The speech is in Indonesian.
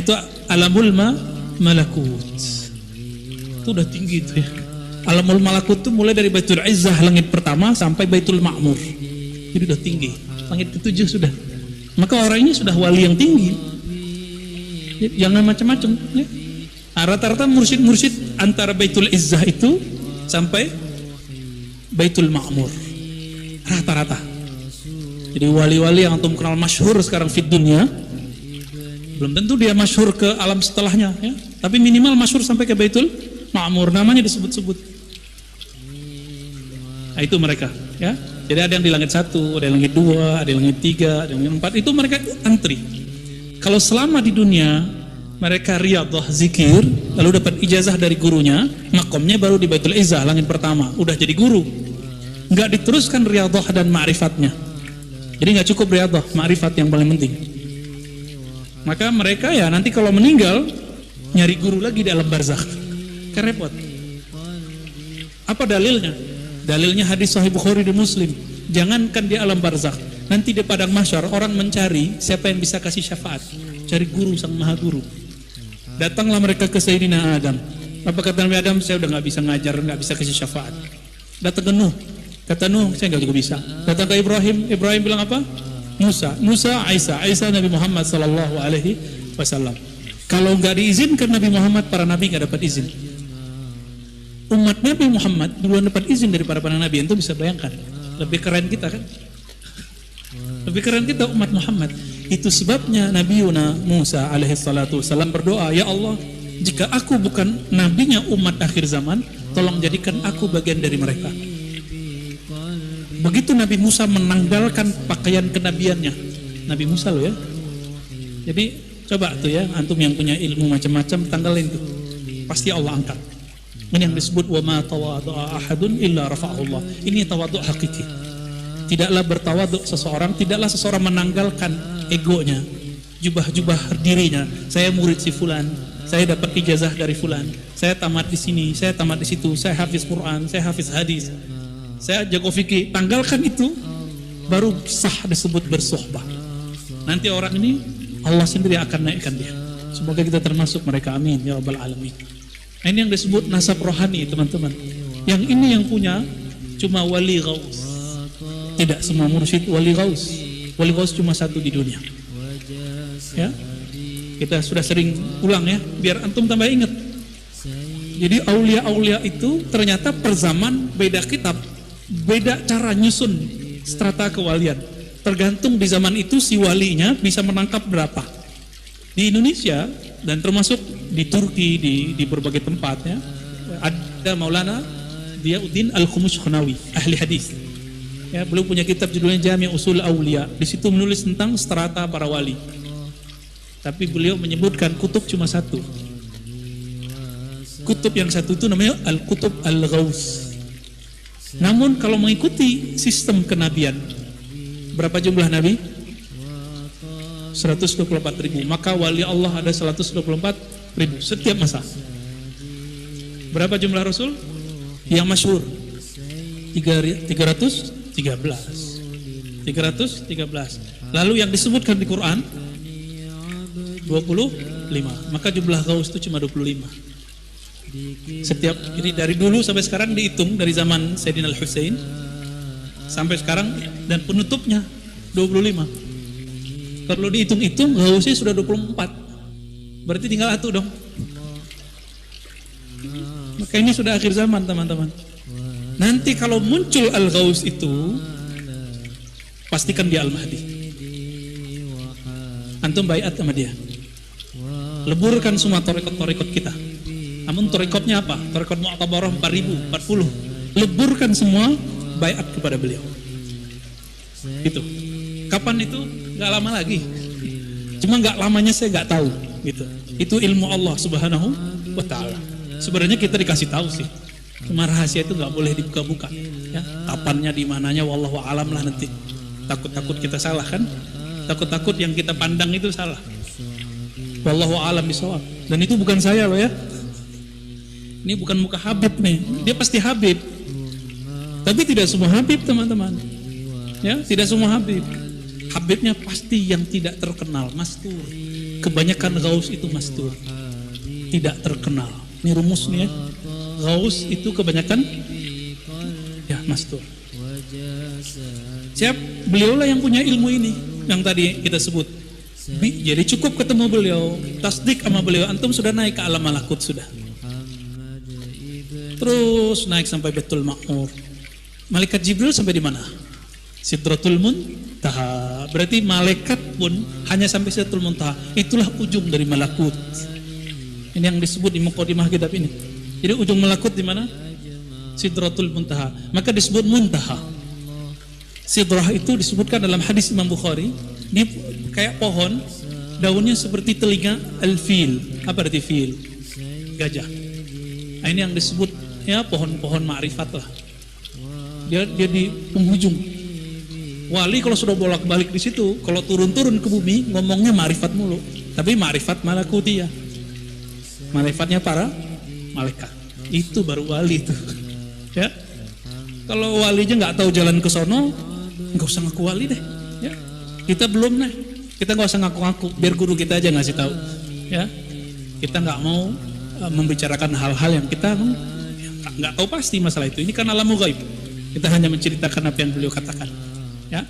itu alamul malakut. Itu udah tinggi itu ya. Alamul malakut itu mulai dari Baitul Izzah langit pertama sampai Baitul Ma'mur. Jadi udah tinggi. Langit ke-7 sudah. Maka orang ini sudah wali yang tinggi. Jangan macam-macam ya. Rata-rata mursyid antara Baitul Izzah itu sampai Baitul Ma'mur. Rata-rata. Jadi wali-wali yang antum kenal masyhur sekarang di dunia, belum tentu dia masyhur ke alam setelahnya ya. Tapi minimal masyhur sampai ke Baitul Ma'mur, namanya disebut-sebut. Nah, itu mereka ya. Jadi ada yang di langit 1, ada yang langit 2, ada yang langit 3, ada yang langit 4. Itu mereka antri. Kalau selama di dunia mereka riyadhah zikir, lalu dapat ijazah dari gurunya, makomnya baru di Baitul Izzah langit pertama, udah jadi guru. Enggak diteruskan riyadhah dan ma'rifatnya. Jadi enggak cukup riyadhah, ma'rifat yang paling penting. Maka mereka ya nanti kalau meninggal nyari guru lagi di alam barzakh. Kan repot. Apa dalilnya? Dalilnya hadis Sahih Bukhari dan Muslim. Jangankan di alam barzakh, nanti di padang mahsyar orang mencari siapa yang bisa kasih syafaat. Cari guru sang maha guru. Datanglah mereka ke Sayyidina Adam. Apa kata Nabi Adam? Saya udah nggak bisa ngajar, nggak bisa kasih syafaat. Datang ke Nuh. Kata Nuh, saya nggak juga bisa. Datang ke Ibrahim. Ibrahim bilang apa? Musa, Isa Nabi Muhammad sallallahu alaihi wasallam. Kalau nggak diizinkan Nabi Muhammad, para nabi nggak dapat izin. Umat Nabi Muhammad duluan dapat izin daripada para nabi. Itu bisa bayangkan. Lebih keren kita kan? Lebih keren kita umat Muhammad. Itu sebabnya Nabi Yuna Musa alaihi salatu wasallam berdoa, ya Allah, jika aku bukan nabinya umat akhir zaman, tolong jadikan aku bagian dari mereka. Begitu Nabi Musa menanggalkan pakaian kenabiannya. Nabi Musa loh ya. Jadi coba tuh ya, antum yang punya ilmu macam-macam tanggalin tuh. Pasti Allah angkat. Ini yang disebut wa ma tawadhu'a ahadun illa rafa'allah. Ini tawadhu hakiki. Tidaklah bertawadhu seseorang, tidaklah seseorang menanggalkan egonya, jubah-jubah dirinya. Saya murid si fulan, saya dapat ijazah dari fulan, saya tamat di sini, saya tamat di situ, saya hafiz Quran, saya hafiz hadis, saya jago fikih. Tanggalkan itu, baru sah disebut bersohbah. Nanti orang ini Allah sendiri akan naikkan dia. Semoga kita termasuk mereka, amin ya rabbal alamin. Ini yang disebut nasab rohani, teman-teman. Yang ini yang punya cuma wali ghaus. Tidak semua mursyid wali ghaus. Wali ghaus cuma satu di dunia. Ya, kita sudah sering ulang ya, biar antum tambah ingat. Jadi aulia-aulia itu ternyata per zaman beda kitab, beda cara nyusun strata kewalian. Tergantung di zaman itu si walinya bisa menangkap berapa. Di Indonesia dan termasuk di Turki, di berbagai tempat ya, ada Maulana Diyauddin Al-Khumushkhonawi, ahli hadis. Ya, beliau punya kitab judulnya Jami' Usul Aulia. Di situ menulis tentang strata para wali. Tapi beliau menyebutkan kutub cuma satu. Kutub yang satu itu namanya Al-Kutub Al-Ghaus. Namun kalau mengikuti sistem kenabian, berapa jumlah nabi? 124.000. Maka wali Allah ada 124.000 setiap masa. Berapa jumlah rasul? Yang masyhur 313. Lalu yang disebutkan di Quran 25. Maka jumlah gaus itu cuma 25. Setiap, jadi dari dulu sampai sekarang dihitung dari zaman Sayyidina Al-Husain sampai sekarang, dan penutupnya 25. Kalau dihitung-hitung gausnya sudah 24. Berarti tinggal satu dong. Maka ini sudah akhir zaman, teman-teman. Nanti kalau muncul Al-Ghaus itu, pastikan dia Al-Mahdi. Antum baiat sama dia. Leburkan semua torikot-torikot kita. Namun torikotnya apa? Torikot Mu'tabarah 4040. Leburkan semua, baiat kepada beliau. Itu. Kapan itu? Gak lama lagi. Cuma gak lamanya saya gak tahu. Gitu. Itu ilmu Allah Subhanahu wa Ta'ala. Sebenarnya kita dikasih tahu sih. Cuma rahasia itu nggak boleh dibuka-buka. Ya, kapannya, di mananya, wallahu alam lah nanti. Takut-takut kita salah kan? Takut-takut yang kita pandang itu salah. Wallahu alam bisawab. Dan itu bukan saya loh ya. Ini bukan muka Habib nih. Dia pasti Habib. Tapi tidak semua Habib, teman-teman. Ya, tidak semua Habib. Habibnya pasti yang tidak terkenal, mastur. kebanyakan gaus itu mastur, tidak terkenal. Ini rumus nih ya. Gaus itu kebanyakan ya mastur. Siap, beliaulah yang punya ilmu ini yang tadi kita sebut. Jadi cukup ketemu beliau, tasdik sama beliau, antum sudah naik ke alam malakut sudah. Terus naik sampai Baitul Ma'mur. Malaikat Jibril sampai di mana? Sidratul Muntaha. Berarti malaikat pun hanya sampai Sidratul Muntaha. Itulah ujung dari malakut. Ini yang disebut di mukadimah kitab ini. Jadi ujung malakut di mana? Sidratul Muntaha. Maka disebut muntaha. Sidrah itu disebutkan dalam hadis Imam Bukhari, dia kayak pohon, daunnya seperti telinga al-fil. Apa arti fil? Gajah. Nah, ini yang disebut ya pohon-pohon ma'rifat lah. Dia di penghujung. Wali kalau sudah bolak-balik di situ, kalau turun-turun ke bumi ngomongnya ma'rifat mulu. Tapi ma'rifat malakutiyah. Ma'rifatnya para malaikat. Itu baru wali itu. Ya. Kalau walinya nggak tahu jalan ke sono, nggak usah ngaku wali deh. Ya. Kita belum nih. Kita nggak usah ngaku-ngaku. Biar guru kita aja ngasih tahu. Ya. Kita nggak mau membicarakan hal-hal yang kita nggak tahu pasti masalah itu. Ini kan alam ghaib. Kita hanya menceritakan apa yang beliau katakan. Ya.